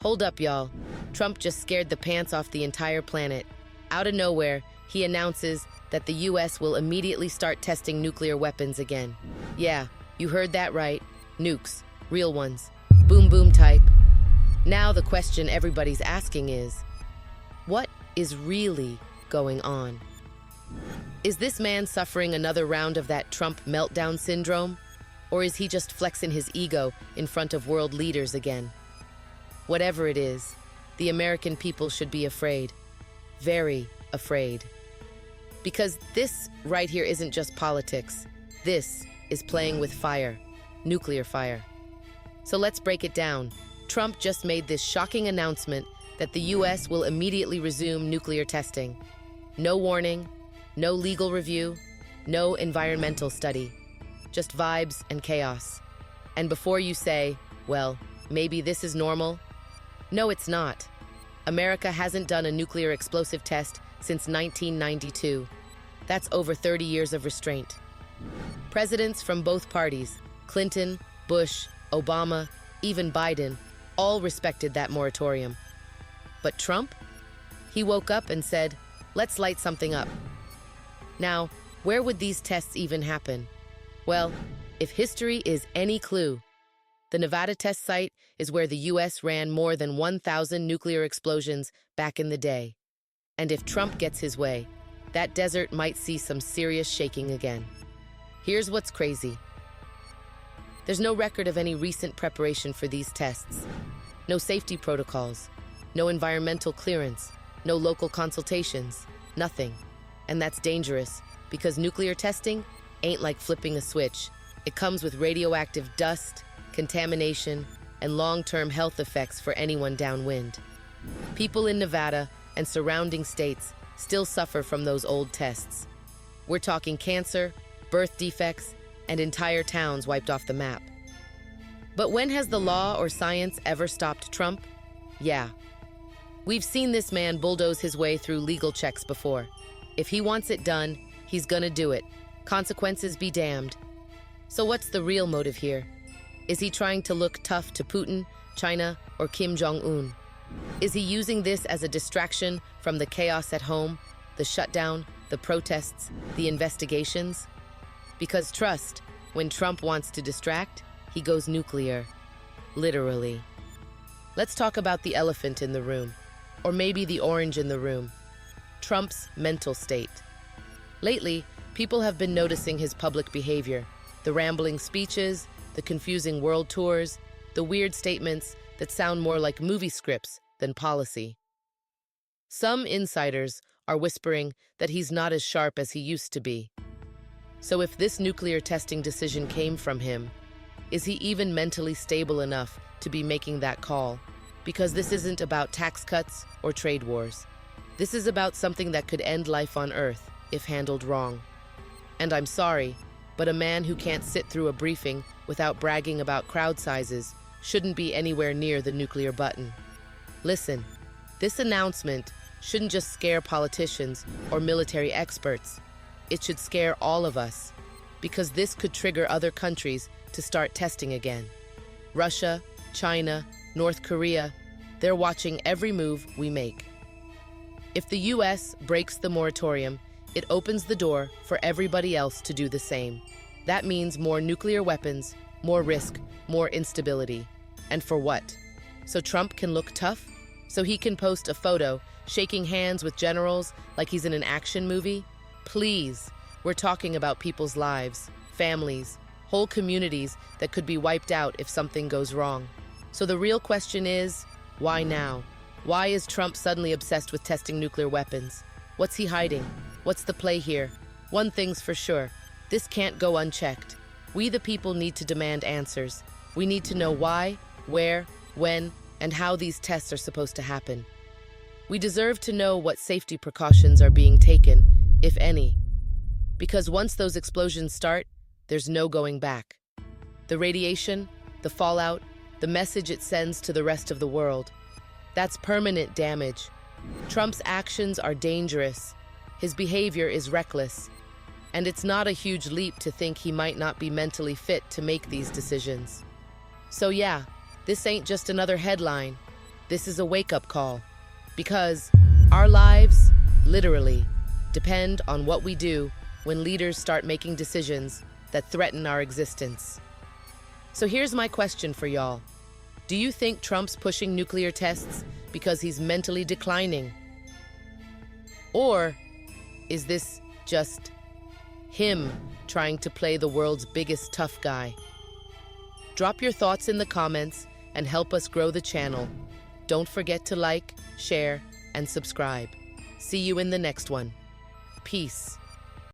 Hold up, y'all. Trump just scared the pants off the entire planet. Out of nowhere, he announces that the US will immediately start testing nuclear weapons again. Yeah, you heard that right. Nukes. Real ones. Boom boom type. Now the question everybody's asking is, what is really going on? Is this man suffering another round of that Trump meltdown syndrome? Or is he just flexing his ego in front of world leaders again? Whatever it is, the American people should be afraid. Very afraid. Because this right here isn't just politics. This is playing with fire. Nuclear fire. So let's break it down. Trump just made this shocking announcement that the US will immediately resume nuclear testing. No warning, no legal review, no environmental study. Just vibes and chaos. And before you say, well, maybe this is normal, no, it's not. America hasn't done a nuclear explosive test since 1992. That's over 30 years of restraint. Presidents from both parties, Clinton, Bush, Obama, even Biden, all respected that moratorium. But Trump? He woke up and said, let's light something up. Now, where would these tests even happen? Well, if history is any clue, the Nevada test site is where the US ran more than 1,000 nuclear explosions back in the day. And if Trump gets his way, that desert might see some serious shaking again. Here's what's crazy. There's no record of any recent preparation for these tests. No safety protocols, no environmental clearance, no local consultations, nothing. And that's dangerous because nuclear testing ain't like flipping a switch. It comes with radioactive dust, contamination, and long-term health effects for anyone downwind. People in Nevada and surrounding states still suffer from those old tests. We're talking cancer, birth defects, and entire towns wiped off the map. But when has the law or science ever stopped Trump? Yeah. We've seen this man bulldoze his way through legal checks before. If he wants it done, he's gonna do it. Consequences be damned. So what's the real motive here? Is he trying to look tough to Putin, China, or Kim Jong-un? Is he using this as a distraction from the chaos at home, the shutdown, the protests, the investigations? Because trust, when Trump wants to distract, he goes nuclear. Literally. Let's talk about the elephant in the room, or maybe the orange in the room. Trump's mental state. Lately, people have been noticing his public behavior, the rambling speeches, the confusing world tours, the weird statements that sound more like movie scripts than policy. Some insiders are whispering that he's not as sharp as he used to be. So if this nuclear testing decision came from him, is he even mentally stable enough to be making that call? Because this isn't about tax cuts or trade wars. This is about something that could end life on Earth if handled wrong. And I'm sorry, but a man who can't sit through a briefing without bragging about crowd sizes shouldn't be anywhere near the nuclear button. Listen, this announcement shouldn't just scare politicians or military experts. It should scare all of us, because this could trigger other countries to start testing again. Russia, China, North Korea, they're watching every move we make. If the US breaks the moratorium, it opens the door for everybody else to do the same. That means more nuclear weapons, more risk, more instability. And for what? So Trump can look tough? So he can post a photo shaking hands with generals like he's in an action movie? Please, we're talking about people's lives, families, whole communities that could be wiped out if something goes wrong. So the real question is, why now? Why is Trump suddenly obsessed with testing nuclear weapons? What's he hiding? What's the play here? One thing's for sure, this can't go unchecked. We the people need to demand answers. We need to know why, where, when, and how these tests are supposed to happen. We deserve to know what safety precautions are being taken, if any. Because once those explosions start, there's no going back. The radiation, the fallout, the message it sends to the rest of the world, that's permanent damage. Trump's actions are dangerous. His behavior is reckless. And it's not a huge leap to think he might not be mentally fit to make these decisions. So yeah, this ain't just another headline. this is a wake-up call, because our lives, literally, depend on what we do when leaders start making decisions that threaten our existence. So here's my question for y'all. Do you think Trump's pushing nuclear tests because he's mentally declining? Or is this just him trying to play the world's biggest tough guy? Drop your thoughts in the comments and help us grow the channel. Don't forget to like, share, and subscribe. See you in the next one. Peace.